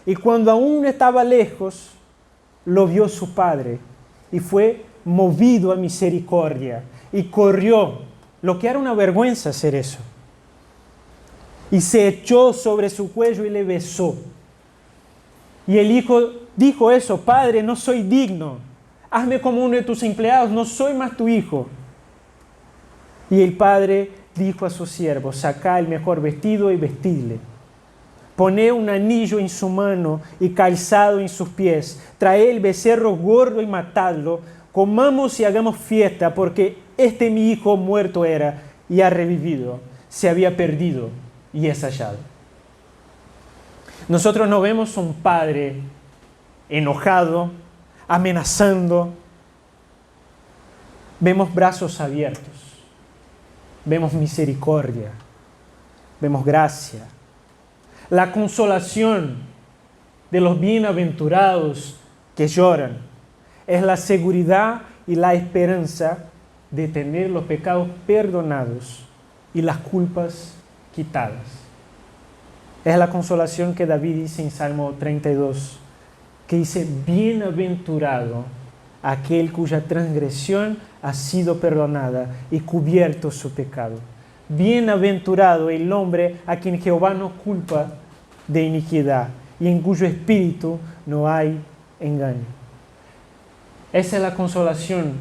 y cuando aún estaba lejos, lo vio su padre y fue movido a misericordia y corrió, lo que era una vergüenza hacer eso. Y se echó sobre su cuello y le besó. Y el hijo dijo eso, Padre, no soy digno, hazme como uno de tus empleados, no soy más tu hijo. Y el padre dijo a sus siervos, sacad el mejor vestido y vestidle. Poned un anillo en su mano y calzado en sus pies. Traed el becerro gordo y matadlo. Comamos y hagamos fiesta, porque este mi hijo muerto era y ha revivido. Se había perdido y es hallado. Nosotros no vemos un padre enojado, amenazando. Vemos brazos abiertos. Vemos misericordia. Vemos gracia. La consolación de los bienaventurados que lloran es la seguridad y la esperanza de tener los pecados perdonados y las culpas quitadas. Es la consolación que David dice en Salmo 32, que dice, bienaventurado aquel cuya transgresión ha sido perdonada y cubierto su pecado. Bienaventurado el hombre a quien Jehová no culpa de iniquidad y en cuyo espíritu no hay engaño. Esa es la consolación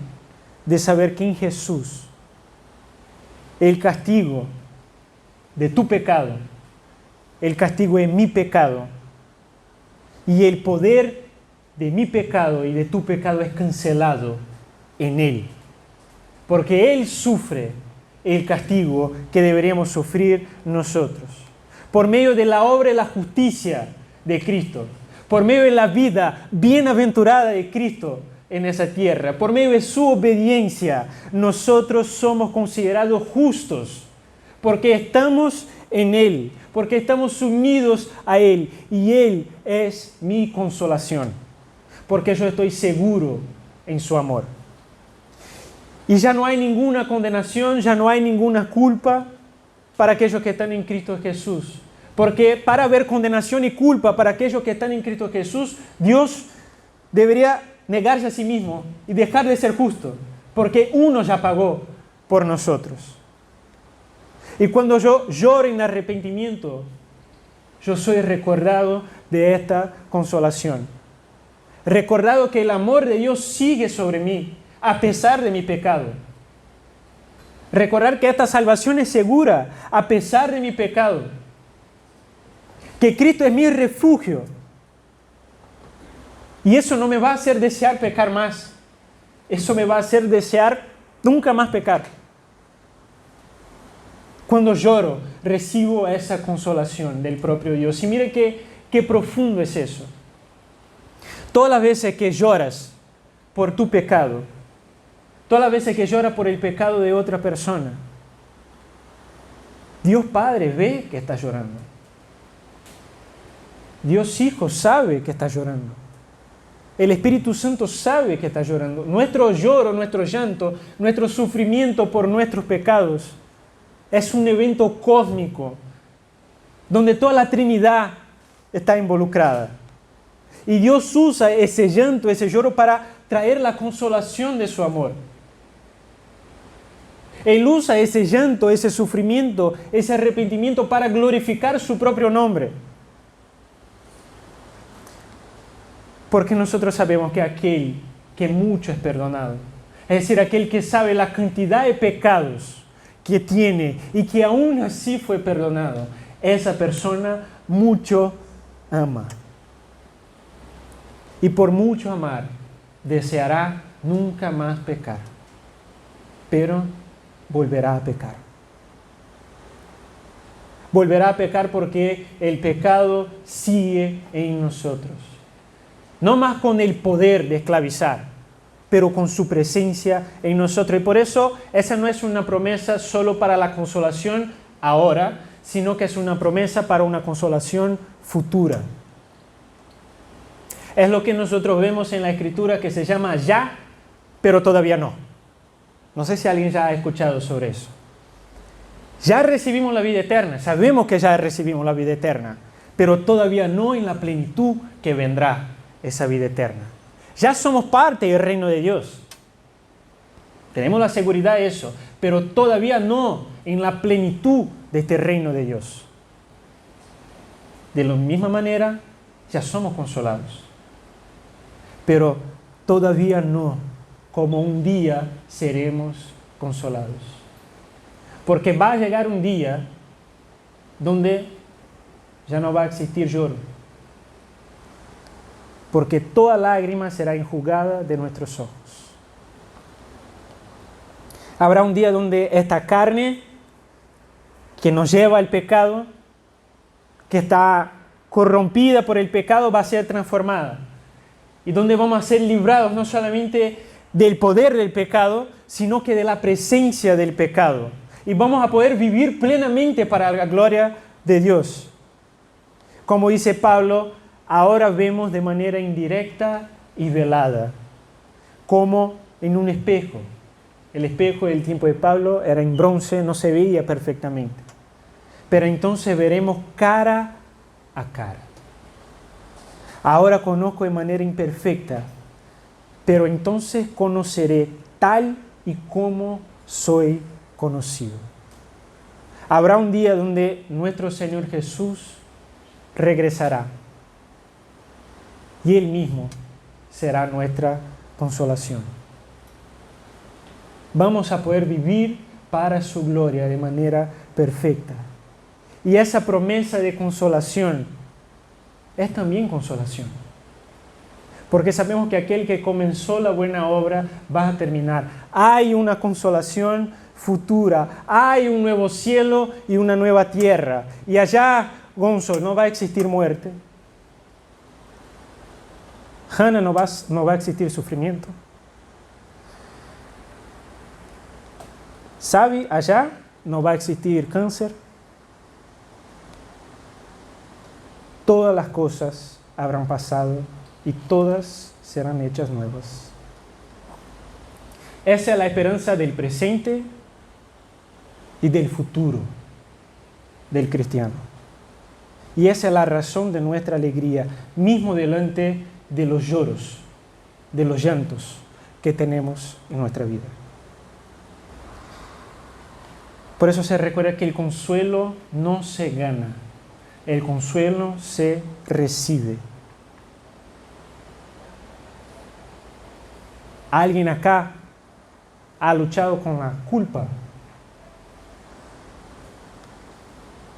de saber que en Jesús el castigo de tu pecado, el castigo de mi pecado y el poder de mi pecado y de tu pecado es cancelado en Él. Porque Él sufre el castigo que deberíamos sufrir nosotros. Por medio de la obra y la justicia de Cristo, por medio de la vida bienaventurada de Cristo en esa tierra, por medio de su obediencia, nosotros somos considerados justos, porque estamos en Él, porque estamos unidos a Él, y Él es mi consolación, porque yo estoy seguro en su amor. Y ya no hay ninguna condenación, ya no hay ninguna culpa para aquellos que están en Cristo Jesús. Porque para haber condenación y culpa para aquellos que están en Cristo Jesús, Dios debería negarse a sí mismo y dejar de ser justo, porque uno ya pagó por nosotros. Y cuando yo lloro en arrepentimiento, yo soy recordado de esta consolación. Recordado que el amor de Dios sigue sobre mí, a pesar de mi pecado. Recordar que esta salvación es segura, a pesar de mi pecado. Que Cristo es mi refugio. Y eso no me va a hacer desear pecar más. Eso me va a hacer desear nunca más pecar. Cuando lloro, recibo esa consolación del propio Dios. Y mire qué profundo es eso. Todas las veces que lloras por tu pecado, todas las veces que lloras por el pecado de otra persona, Dios Padre ve que estás llorando. Dios Hijo sabe que estás llorando. El Espíritu Santo sabe que estás llorando. Nuestro lloro, nuestro llanto, nuestro sufrimiento por nuestros pecados es un evento cósmico donde toda la Trinidad está involucrada. Y Dios usa ese llanto, ese lloro para traer la consolación de su amor. Él usa ese llanto, ese sufrimiento, ese arrepentimiento para glorificar su propio nombre. Porque nosotros sabemos que aquel que mucho es perdonado, es decir, aquel que sabe la cantidad de pecados que tiene y que aún así fue perdonado, esa persona mucho ama. Y por mucho amar, deseará nunca más pecar, pero volverá a pecar. Volverá a pecar porque el pecado sigue en nosotros. No más con el poder de esclavizar, pero con su presencia en nosotros. Y por eso esa no es una promesa solo para la consolación ahora, sino que es una promesa para una consolación futura. Es lo que nosotros vemos en la Escritura que se llama ya, pero todavía no. No sé si alguien ya ha escuchado sobre eso. Ya recibimos la vida eterna, sabemos que ya recibimos la vida eterna, pero todavía no en la plenitud que vendrá esa vida eterna. Ya somos parte del reino de Dios. Tenemos la seguridad de eso, pero todavía no en la plenitud de este reino de Dios. De la misma manera, ya somos consolados, pero todavía no como un día seremos consolados. Porque va a llegar un día donde ya no va a existir lloro. Porque toda lágrima será enjugada de nuestros ojos. Habrá un día donde esta carne que nos lleva al pecado, que está corrompida por el pecado, va a ser transformada. Y donde vamos a ser librados no solamente del poder del pecado, sino que de la presencia del pecado. Y vamos a poder vivir plenamente para la gloria de Dios. Como dice Pablo, ahora vemos de manera indirecta y velada, como en un espejo. El espejo del tiempo de Pablo era en bronce, no se veía perfectamente. Pero entonces veremos cara a cara. Ahora conozco de manera imperfecta, pero entonces conoceré tal y como soy conocido. Habrá un día donde nuestro Señor Jesús regresará y Él mismo será nuestra consolación. Vamos a poder vivir para su gloria de manera perfecta. Y esa promesa de consolación es también consolación. Porque sabemos que aquel que comenzó la buena obra va a terminar. Hay una consolación futura. Hay un nuevo cielo y una nueva tierra. Y allá, Gonzo, no va a existir muerte. Hannah, no va a existir sufrimiento. Sabi, allá no va a existir cáncer. Todas las cosas habrán pasado y todas serán hechas nuevas. Esa es la esperanza del presente y del futuro del cristiano. Y esa es la razón de nuestra alegría, mismo delante de los lloros, de los llantos que tenemos en nuestra vida. Por eso se recuerda que el consuelo no se gana, el consuelo se recibe. ¿Alguien acá ha luchado con la culpa?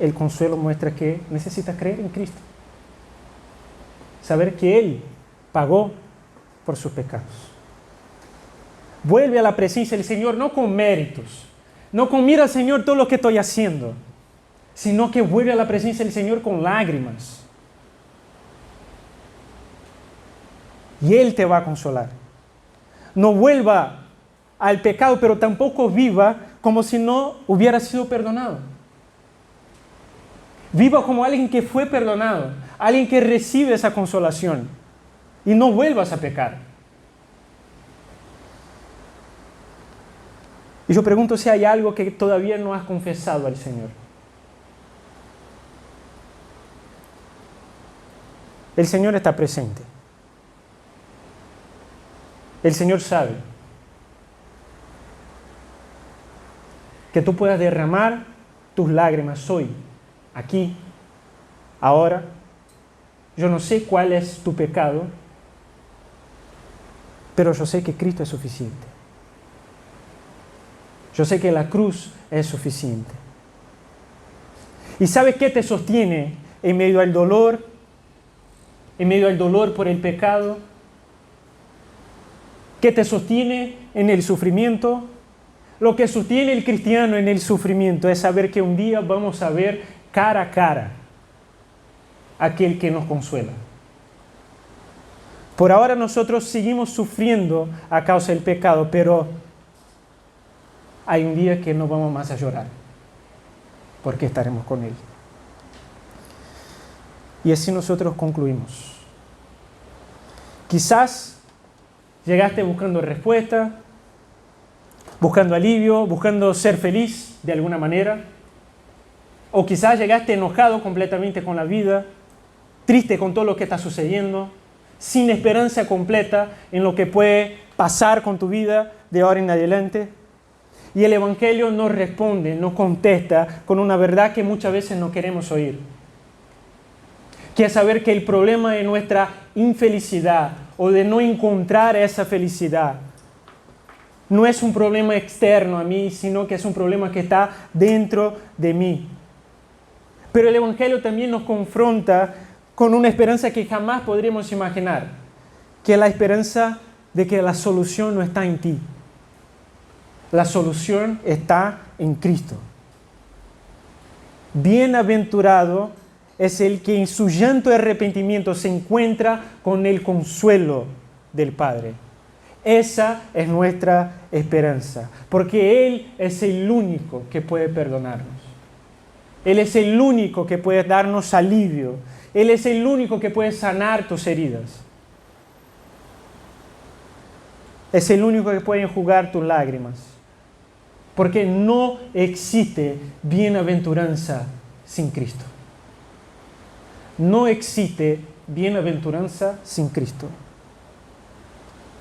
El consuelo muestra que necesita creer en Cristo. Saber que Él pagó por sus pecados. Vuelve a la presencia del Señor, no con méritos, no con mira, Señor, todo lo que estoy haciendo, sino que vuelve a la presencia del Señor con lágrimas. Y Él te va a consolar. No vuelva al pecado, pero tampoco viva como si no hubiera sido perdonado. Viva como alguien que fue perdonado, alguien que recibe esa consolación. Y no vuelvas a pecar. Y yo pregunto si hay algo que todavía no has confesado al Señor. El Señor está presente. El Señor sabe que tú puedas derramar tus lágrimas hoy, aquí, ahora. Yo no sé cuál es tu pecado, pero yo sé que Cristo es suficiente. Yo sé que la cruz es suficiente. ¿Y sabes qué te sostiene en medio al dolor? En medio al dolor por el pecado. ¿Qué te sostiene en el sufrimiento? Lo que sostiene el cristiano en el sufrimiento es saber que un día vamos a ver cara a cara aquel que nos consuela. Por ahora nosotros seguimos sufriendo a causa del pecado, pero hay un día que no vamos más a llorar, porque estaremos con Él. Y así nosotros concluimos. Quizás llegaste buscando respuesta, buscando alivio, buscando ser feliz de alguna manera. O quizás llegaste enojado completamente con la vida, triste con todo lo que está sucediendo, sin esperanza completa en lo que puede pasar con tu vida de ahora en adelante. Y el Evangelio nos responde, nos contesta con una verdad que muchas veces no queremos oír. Que es saber que el problema de nuestra infelicidad o de no encontrar esa felicidad no es un problema externo a mí, sino que es un problema que está dentro de mí. Pero el Evangelio también nos confronta con una esperanza que jamás podríamos imaginar, que es la esperanza de que la solución no está en ti. La solución está en Cristo. Bienaventurado es el que en su llanto y arrepentimiento se encuentra con el consuelo del Padre. Esa es nuestra esperanza, porque Él es el único que puede perdonarnos. Él es el único que puede darnos alivio. Él es el único que puede sanar tus heridas. Es el único que puede enjugar tus lágrimas. Porque no existe bienaventuranza sin Cristo. No existe bienaventuranza sin Cristo.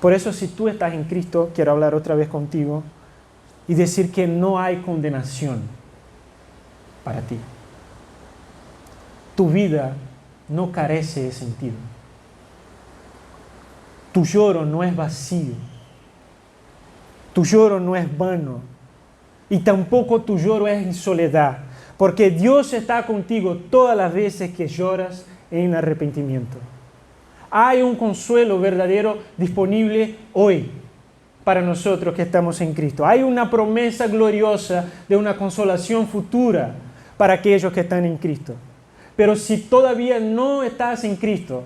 Por eso, si tú estás en Cristo, quiero hablar otra vez contigo y decir que no hay condenación para ti. Tu vida no carece de sentido. Tu lloro no es vacío. Tu lloro no es vano. Y tampoco tu lloro es en soledad. Porque Dios está contigo todas las veces que lloras en arrepentimiento. Hay un consuelo verdadero disponible hoy para nosotros que estamos en Cristo. Hay una promesa gloriosa de una consolación futura para aquellos que están en Cristo. Pero si todavía no estás en Cristo,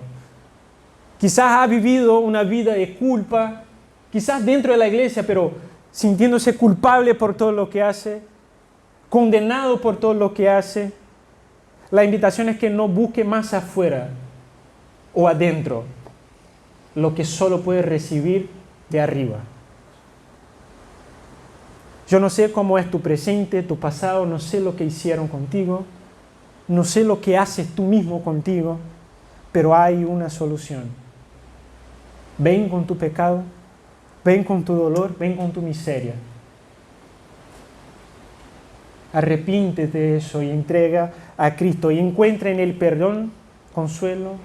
quizás has vivido una vida de culpa, quizás dentro de la iglesia, pero sintiéndose culpable por todo lo que hace, condenado por todo lo que hace, la invitación es que no busque más afuera o adentro lo que solo puede recibir de arriba. Yo no sé cómo es tu presente, tu pasado, no sé lo que hicieron contigo, no sé lo que haces tú mismo contigo, pero hay una solución. Ven con tu pecado, ven con tu dolor, ven con tu miseria. Arrepíntete de eso y entrega a Cristo y encuentra en Él perdón, consuelo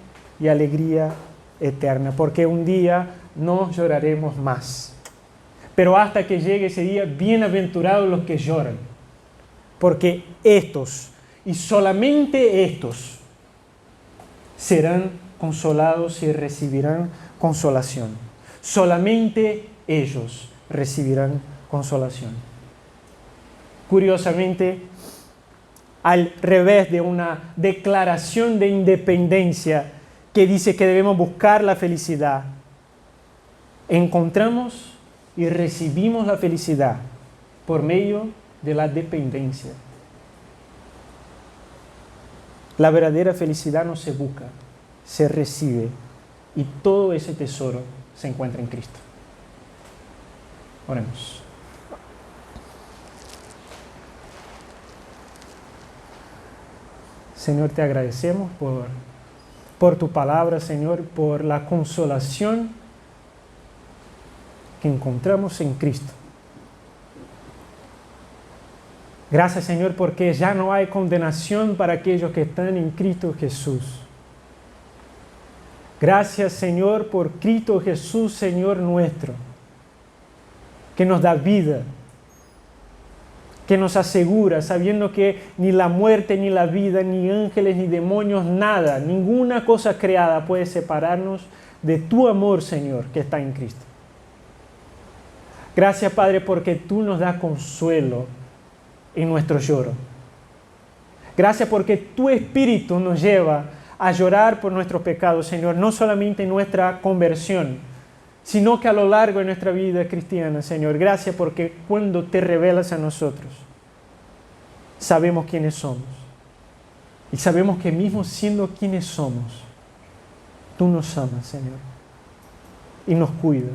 y alegría eterna, porque un día no lloraremos más. Pero hasta que llegue ese día, bienaventurados los que lloran, porque estos, y solamente estos, serán consolados y recibirán consolación. Solamente ellos recibirán consolación. Curiosamente, al revés de una declaración de independencia que dice que debemos buscar la felicidad, encontramos y recibimos la felicidad por medio de la dependencia. La verdadera felicidad no se busca, se recibe, y todo ese tesoro se encuentra en Cristo. Oremos. Señor, te agradecemos por tu palabra, Señor, por la consolación que encontramos en Cristo. Gracias, Señor, porque ya no hay condenación para aquellos que están en Cristo Jesús. Gracias, Señor, por Cristo Jesús, Señor nuestro, que nos da vida, que nos asegura, sabiendo que ni la muerte, ni la vida, ni ángeles, ni demonios, nada, ninguna cosa creada puede separarnos de tu amor, Señor, que está en Cristo. Gracias, Padre, porque tú nos das consuelo en nuestro lloro. Gracias porque tu Espíritu nos lleva a llorar por nuestros pecados, Señor, no solamente en nuestra conversión, sino que a lo largo de nuestra vida cristiana, Señor. Gracias porque cuando te revelas a nosotros, sabemos quiénes somos. Y sabemos que mismo siendo quienes somos, tú nos amas, Señor, y nos cuidas.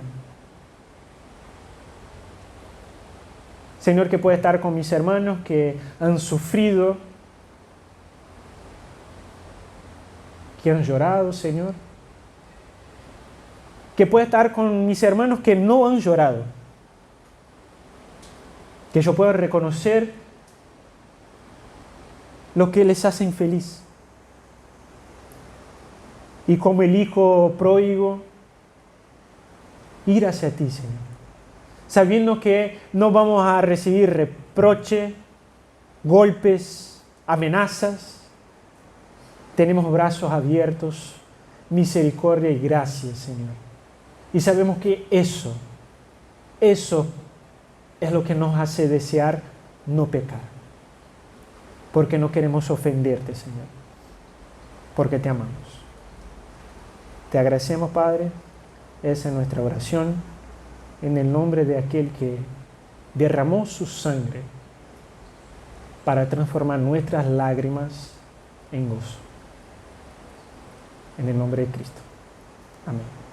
Señor, que pueda estar con mis hermanos que han sufrido, que han llorado, Señor. Que pueda estar con mis hermanos que no han llorado. Que yo pueda reconocer lo que les hace infeliz. Y como el hijo pródigo, ir hacia ti, Señor. Sabiendo que no vamos a recibir reproche, golpes, amenazas. Tenemos brazos abiertos, misericordia y gracia, Señor. Y sabemos que eso es lo que nos hace desear no pecar. Porque no queremos ofenderte, Señor. Porque te amamos. Te agradecemos, Padre. Esa es nuestra oración. En el nombre de aquel que derramó su sangre para transformar nuestras lágrimas en gozo. En el nombre de Cristo. Amén.